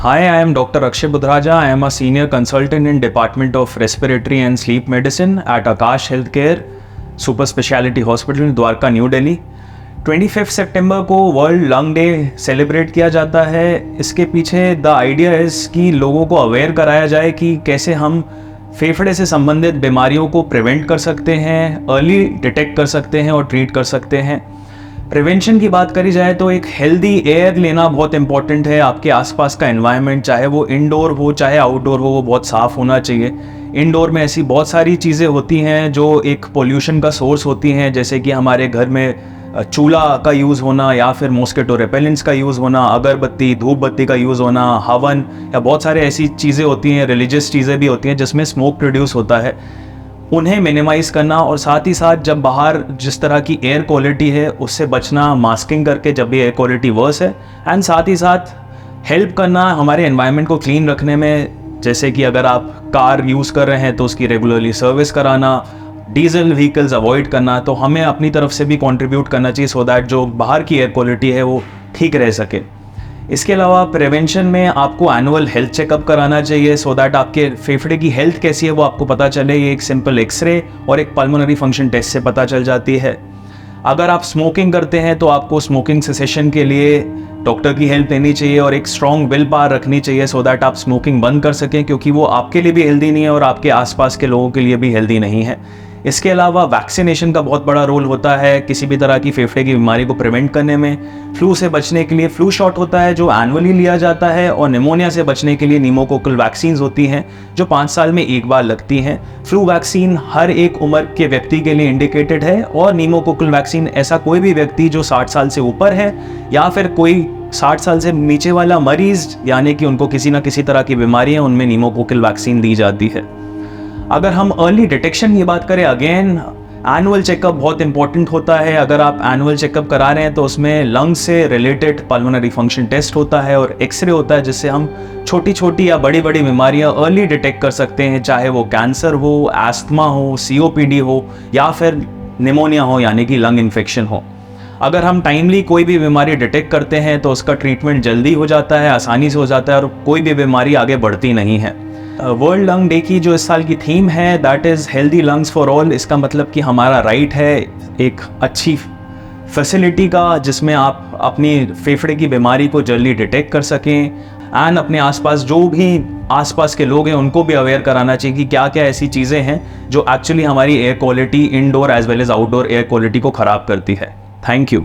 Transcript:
Hi, I am Dr. Akshay Budhraja. I am a senior consultant in Department of Respiratory and Sleep Medicine at Akash Healthcare Super Speciality Hospital, Dwarka, new Delhi. 25 सितंबर को world lung day celebrate किया जाता है। इसके पीछे the idea is कि लोगों को aware कराया जाए कि कैसे हम फेफड़े से संबंधित बीमारियों को प्रिवेंट कर सकते हैं, अर्ली डिटेक्ट कर सकते हैं और ट्रीट कर सकते हैं। प्रिवेंशन की बात करी जाए तो एक हेल्दी एयर लेना बहुत इंपॉर्टेंट है। आपके आसपास का एनवायरनमेंट, चाहे वो इंडोर हो चाहे आउटडोर हो, वो बहुत साफ़ होना चाहिए। इंडोर में ऐसी बहुत सारी चीज़ें होती हैं जो एक पोल्यूशन का सोर्स होती हैं, जैसे कि हमारे घर में चूल्हा का यूज़ होना या फिर मॉस्किटो रेपेलेंट्स का यूज़ होना, अगरबत्ती, धूप बत्ती का यूज़ होना, हवन, या बहुत सारे ऐसी चीज़ें होती हैं, रिलीजियस चीज़ें भी होती हैं जिसमें स्मोक प्रोड्यूस होता है, उन्हें मिनिमाइज़ करना। और साथ ही साथ जब बाहर जिस तरह की एयर क्वालिटी है उससे बचना, मास्किंग करके जब भी एयर क्वालिटी वर्स है। एंड साथ ही साथ हेल्प करना हमारे एनवायरनमेंट को क्लीन रखने में, जैसे कि अगर आप कार यूज़ कर रहे हैं तो उसकी रेगुलरली सर्विस कराना, डीजल व्हीकल्स अवॉइड करना, तो हमें अपनी तरफ से भी कंट्रीब्यूट करना चाहिए सो दैट जो बाहर की एयर क्वालिटी है वो ठीक रह सके। इसके अलावा प्रिवेंशन में आपको एनुअल हेल्थ चेकअप कराना चाहिए सो दैट आपके फेफड़े की हेल्थ कैसी है वो आपको पता चले। ये एक सिंपल एक्सरे और एक पल्मोनरी फंक्शन टेस्ट से पता चल जाती है। अगर आप स्मोकिंग करते हैं तो आपको स्मोकिंग सेसेशन के लिए डॉक्टर की हेल्प लेनी चाहिए और एक स्ट्रॉन्ग विल पावर रखनी चाहिए सो दैट आप स्मोकिंग बंद कर सकें, क्योंकि वो आपके लिए भी हेल्दी नहीं है और आपके आसपास के लोगों के लिए भी हेल्दी नहीं है। इसके अलावा वैक्सीनेशन का बहुत बड़ा रोल होता है किसी भी तरह की फेफड़े की बीमारी को प्रिवेंट करने में। फ्लू से बचने के लिए फ्लू शॉट होता है जो एनुअली लिया जाता है, और निमोनिया से बचने के लिए निमोकोकल वैक्सीन होती हैं जो 5 साल में एक बार लगती हैं। फ्लू वैक्सीन हर एक उम्र के व्यक्ति के लिए इंडिकेटेड है, और निमोकोकल वैक्सीन ऐसा कोई भी व्यक्ति जो 60 साल से ऊपर है या फिर कोई 60 साल से नीचे वाला मरीज, यानी कि उनको किसी ना किसी तरह की बीमारी है, उनमें निमोकोकल वैक्सीन दी जाती है। अगर हम अर्ली डिटेक्शन की बात करें, अगेन एनुअल चेकअप बहुत इंपॉर्टेंट होता है। अगर आप एनुअल चेकअप करा रहे हैं तो उसमें लंग्स से रिलेटेड पल्मोनरी फंक्शन टेस्ट होता है और एक्सरे होता है, जिससे हम छोटी छोटी या बड़ी बड़ी बीमारियां अर्ली डिटेक्ट कर सकते हैं, चाहे वो कैंसर हो, एस्थमा हो, COPD हो या फिर निमोनिया हो यानी कि लंग इन्फेक्शन हो। अगर हम टाइमली कोई भी बीमारी डिटेक्ट करते हैं तो उसका ट्रीटमेंट जल्दी हो जाता है, आसानी से हो जाता है और कोई भी बीमारी आगे बढ़ती नहीं है। वर्ल्ड लंग डे की जो इस साल की थीम है that is healthy lungs for all. इसका मतलब कि हमारा राइट है एक अच्छी फैसिलिटी का जिसमें आप अपनी फेफड़े की बीमारी को जल्दी डिटेक्ट कर सकें, एंड अपने आसपास जो भी आसपास के लोग हैं उनको भी अवेयर कराना चाहिए कि क्या क्या ऐसी चीज़ें हैं जो एक्चुअली हमारी air quality, indoor as well as outdoor air quality को ख़राब करती है। Thank you.